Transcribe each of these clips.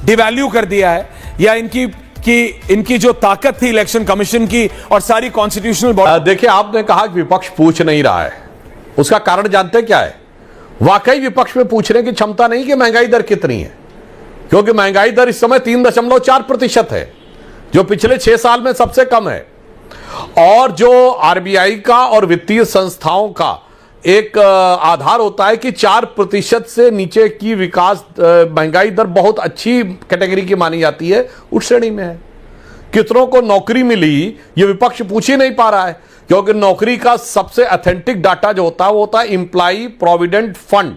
Devalue कर दिया है, या इनकी जो ताकत थी इलेक्शन कमीशन की और सारी कॉन्स्टिट्यूशनल बॉडी। देखिए, आपने कहा कि विपक्ष पूछ नहीं रहा है, उसका कारण जानते क्या है? वाकई विपक्ष में पूछने की क्षमता नहीं कि महंगाई दर कितनी है, क्योंकि महंगाई दर इस समय 3.4% है, जो पिछले 6 साल में सबसे कम है। और जो आरबीआई का और वित्तीय संस्थाओं का एक आधार होता है कि 4% से नीचे की विकास महंगाई दर बहुत अच्छी कैटेगरी की मानी जाती है, उस श्रेणी में है। कितनों को नौकरी मिली, ये विपक्ष पूछ ही नहीं पा रहा है, क्योंकि नौकरी का सबसे ऑथेंटिक डाटा जो होता है वो होता है एम्प्लॉय प्रोविडेंट फंड,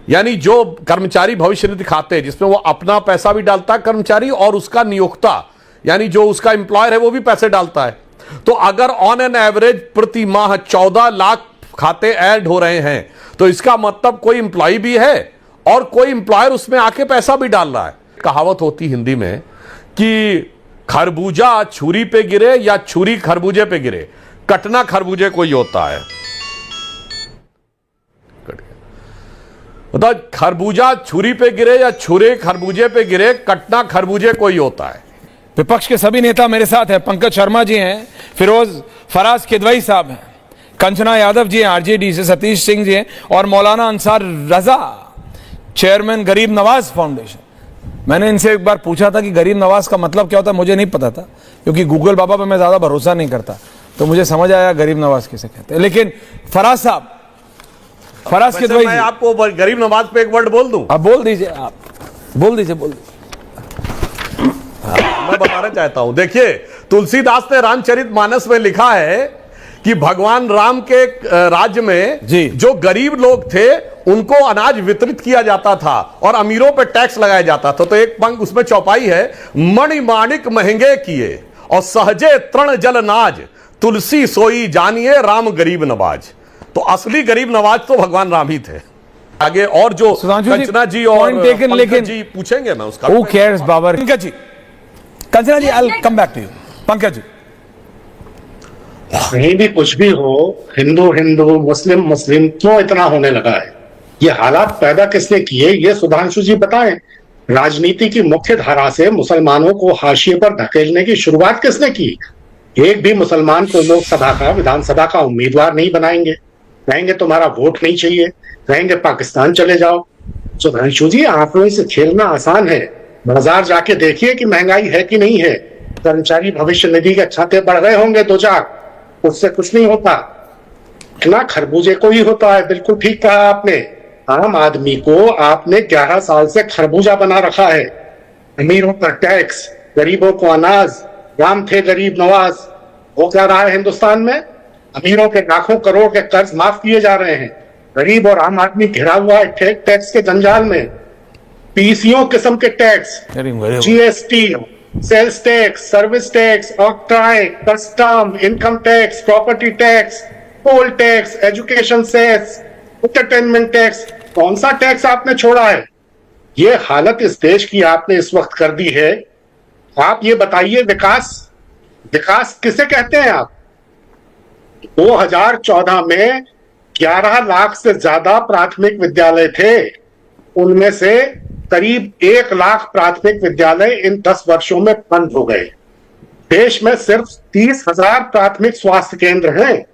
यानी जो कर्मचारी भविष्य निधि खाते हैं, जिसमें वो अपना पैसा भी डालता है कर्मचारी, और उसका नियोक्ता यानी जो उसका एम्प्लॉयर है वो भी पैसे डालता है। तो अगर ऑन एन एवरेज प्रति माह 14 लाख खाते ऐड हो रहे हैं, तो इसका मतलब कोई एम्प्लॉय भी है और कोई एम्प्लॉयर उसमें आके पैसा भी डाल रहा है। कहावत होती हिंदी में कि खरबूजा छुरी पे गिरे या छुरी खरबूजे पे गिरे, कटना खरबूजे को ही होता है। मतलब खरबूजा छुरी पे गिरे या छुरे खरबूजे पे गिरे, कटना खरबूजे को ही होता है। विपक्ष के सभी नेता मेरे साथ हैं। पंकज शर्मा जी हैं, फराज किदवई साहब हैं, कंचना यादव जी हैं आरजेडी से, सतीश सिंह जी हैं, और मौलाना अंसार रजा, चेयरमैन गरीब नवाज फाउंडेशन। मैंने इनसे एक बार पूछा था कि गरीब नवाज का मतलब क्या होता है, मुझे नहीं पता था, क्योंकि गूगल बाबा पे मैं ज्यादा भरोसा नहीं करता, तो मुझे समझ आया गरीब नवाज किसे कहते हैं। लेकिन फराज साहब, फराज किदवई, मैं आपको गरीब नवाज पे एक वर्ड बोल दूं? आप बोल दीजिए, आप बोल दीजिए। मैं बताना चाहता हूं, देखिए, तुलसीदास ने रामचरितमानस में लिखा है कि भगवान राम के राज्य में जो गरीब लोग थे उनको अनाज वितरित किया जाता था और अमीरों पर टैक्स लगाया जाता था। तो एक पंक्ति उसमें चौपाई है, मणि माणिक महंगे किए और सहजे तृण जल नाज, तुलसी सोई जानिए राम गरीब नवाज। तो असली गरीब नवाज तो भगवान राम ही थे। आगे और जो कंचना जी और पंकज जी पूछेंगे, मैं उसका Who cares, Babar? Pankaj ji, Kanchana ji, I'll come back to you. Pankaj ji, कहीं भी कुछ भी हो, हिंदू हिंदू, मुस्लिम मुस्लिम क्यों इतना होने लगा है? ये हालात पैदा किसने किए, ये सुधांशु जी बताएं। राजनीति की मुख्य धारा से मुसलमानों को हाशिए पर धकेलने की शुरुआत किसने की? एक भी मुसलमान को लोकसभा का, विधानसभा का उम्मीदवार नहीं बनाएंगे, कहेंगे तुम्हारा वोट नहीं चाहिए, कहेंगे पाकिस्तान चले जाओ। सुधांशु जी, आंकड़ों से खेलना आसान है, बाजार जाके देखिए कि महंगाई है कि नहीं है। कर्मचारी भविष्य निधि के खाते बढ़ रहे होंगे 2-4, उससे कुछ नहीं होता, इतना खरबूजे को ही होता है। बिल्कुल ठीक कहा आपने, आम आदमी को आपने 11 साल से खरबूजा बना रखा है। अमीरों पर टैक्स, गरीबों को अनाज, राम थे गरीब नवाज। वो क्या रहा है हिंदुस्तान में? अमीरों के लाखों करोड़ के कर्ज माफ किए जा रहे हैं, गरीब और आम आदमी घिरा हुआ है टैक्स के जंजाल में। पीसीओ किस्म के tax, GST, sales tax, service tax, octroi, custom, income tax, property tax, poll tax, education cess, entertainment tax, कौन सा टैक्स आपने छोड़ा है? ये हालत इस देश की आपने इस वक्त कर दी है। आप ये बताइए, विकास किसे कहते हैं आप? 2014 में 11 लाख से ज्यादा प्राथमिक विद्यालय थे, उनमें से करीब 1 लाख प्राथमिक विद्यालय इन 10 वर्षों में बंद हो गए। देश में सिर्फ 30,000 प्राथमिक स्वास्थ्य केंद्र हैं।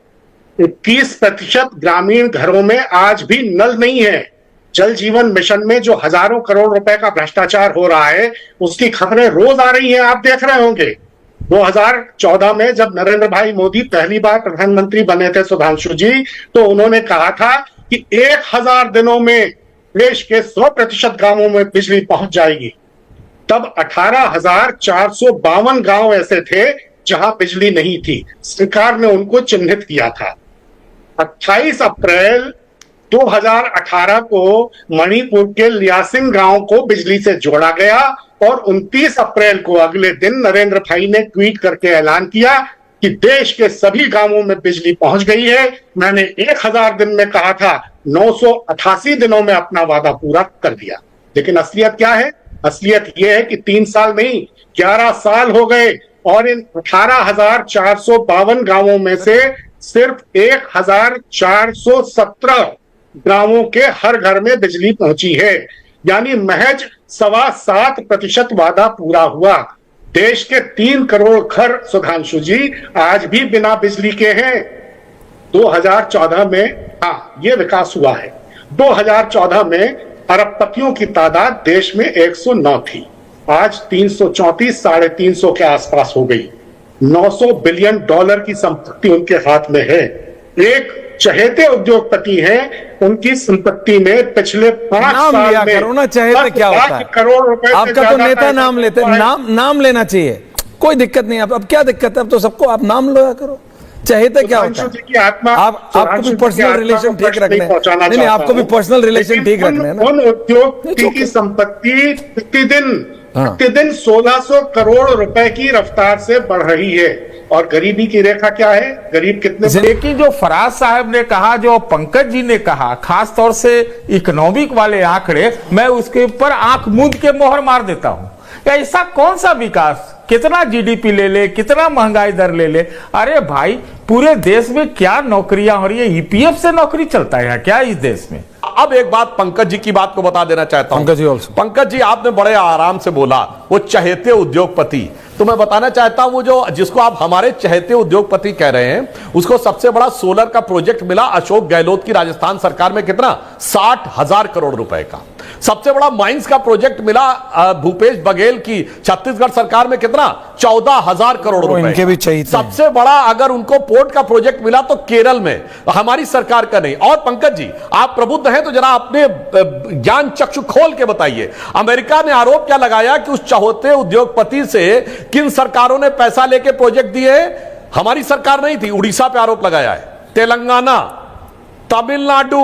21% ग्रामीण घरों में आज भी नल नहीं है। जल जीवन मिशन में जो हजारों करोड़ रुपए का भ्रष्टाचार हो रहा है, उसकी खबरें रोज आ रही हैं, आप देख रहे होंगे। 2014 में जब नरेंद्र भाई मोदी पहली बार प्रधानमंत्री बने थे सुधांशु जी, तो उन्होंने कहा था कि 1000 दिनों में देश के 100% गांवों में बिजली पहुंच जाएगी। तब 18,452 गांव ऐसे थे जहां बिजली नहीं थी, सरकार ने उनको चिन्हित किया था। 28 अप्रैल 2018 को मणिपुर के लियासिंग गांव को बिजली से जोड़ा गया और 29 अप्रैल को अगले दिन नरेंद्र भाई ने ट्वीट करके ऐलान किया कि देश के सभी गांवों में बिजली पहुंच गई है। मैंने 1000 दिन में कहा था, 988 दिनों में अपना वादा पूरा कर दिया। लेकिन असलियत क्या है? असलियत यह है कि 3 साल नहीं 11 साल हो गए और इन 18,452 गांवों में से सिर्फ 1,417 गांवों के हर घर में बिजली पहुंची है। यानी महज 7.25% वादा पूरा हुआ। देश के 3 करोड़ घर, सुधांशु जी, आज भी बिना बिजली के हैं। 2014 में ये विकास हुआ है। 2014 में अरबपतियों की तादाद देश में 109 थी, आज 334, 350 के आसपास हो गई। $900 बिलियन की संपत्ति उनके हाथ में है। एक चहेते उद्योगपति हैं, उनकी संपत्ति में पिछले 5 नाम साल लिया में करो ना, चहेते क्या होता है? करोड़ रुपए आपका तो नेता नाम लेते, नाम लेना चाहिए, कोई दिक्कत नहीं। अब क्या दिक्कत है? अब तो सबको आप नाम लिया करो। चहेते क्या होता है? आपको भी पर्सनल रिलेशन ठीक रखने हैं। नहीं, आपको भी पर्सनल रिलेशन ठीक रखने हैं ना। उन उद्योगपति की संपत्ति प्रतिदिन 1600 करोड़ रुपए की रफ्तार से बढ़ रही है। और गरीबी की रेखा क्या है? गरीब कितने? लेकिन जो फराज साहब ने कहा, जो पंकज जी ने कहा, खास तौर से इकोनॉमिक वाले आंकड़े, मैं उसके ऊपर आंख मूंद के मोहर मार देता हूं। ऐसा कौन सा विकास, कितना जीडीपी ले ले, कितना महंगाई दर ले ले, अरे भाई पूरे देश में क्या नौकरियां हो रही है? ईपीएफ से नौकरी चलता है क्या इस देश में? अब एक बात पंकज जी की बात को बता देना चाहता हूं। पंकज जी also। पंकज जी, आपने बड़े आराम से बोला वो चहेते उद्योगपति, तो मैं बताना चाहता हूं वो जो जिसको आप हमारे चहेते उद्योगपति कह रहे हैं, उसको सबसे बड़ा सोलर का प्रोजेक्ट मिला अशोक गहलोत की राजस्थान सरकार में, कितना? 60,000 करोड़ रुपए का। सबसे बड़ा माइंस का प्रोजेक्ट मिला भूपेश बघेल की छत्तीसगढ़ सरकार में, कितना? 14,000 करोड़ रुपए। इनके भी चाहिए। सबसे बड़ा अगर उनको पोर्ट का प्रोजेक्ट मिला तो केरल में, हमारी सरकार का नहीं। और पंकज जी, आप प्रबुद्ध हैं तो जरा अपने ज्ञान चक्षु खोल के बताइए, अमेरिका ने आरोप क्या लगाया कि उस चहेते उद्योगपति से किन सरकारों ने पैसा लेके प्रोजेक्ट दिए? हमारी सरकार नहीं थी। उड़ीसा पे आरोप लगाया है, तेलंगाना, तमिलनाडु,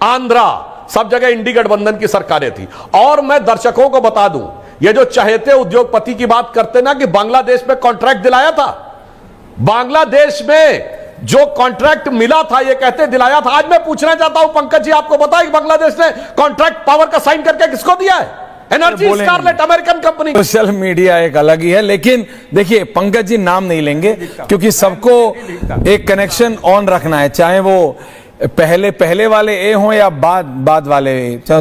आंध्रा, सब जगह इंडी गठबंधन की सरकारें थी। और मैं दर्शकों को बता दूं, ये जो चहेते उद्योगपति की बात करते ना कि बांग्लादेश में कॉन्ट्रैक्ट दिलाया था, बांग्लादेश में जो कॉन्ट्रैक्ट मिला था ये कहते दिलाया था। आज मैं पूछना चाहता हूं पंकज जी, आपको पता है कि बांग्लादेश ने कॉन्ट्रैक्ट पावर का साइन करके किसको दिया है? Energy Scarlet American company. Social media एक अलग ही है, लेकिन देखिए पंकज जी नाम नहीं लेंगे क्योंकि सबको एक कनेक्शन ऑन रखना है, चाहे वो पहले वाले ए हो या बाद वाले।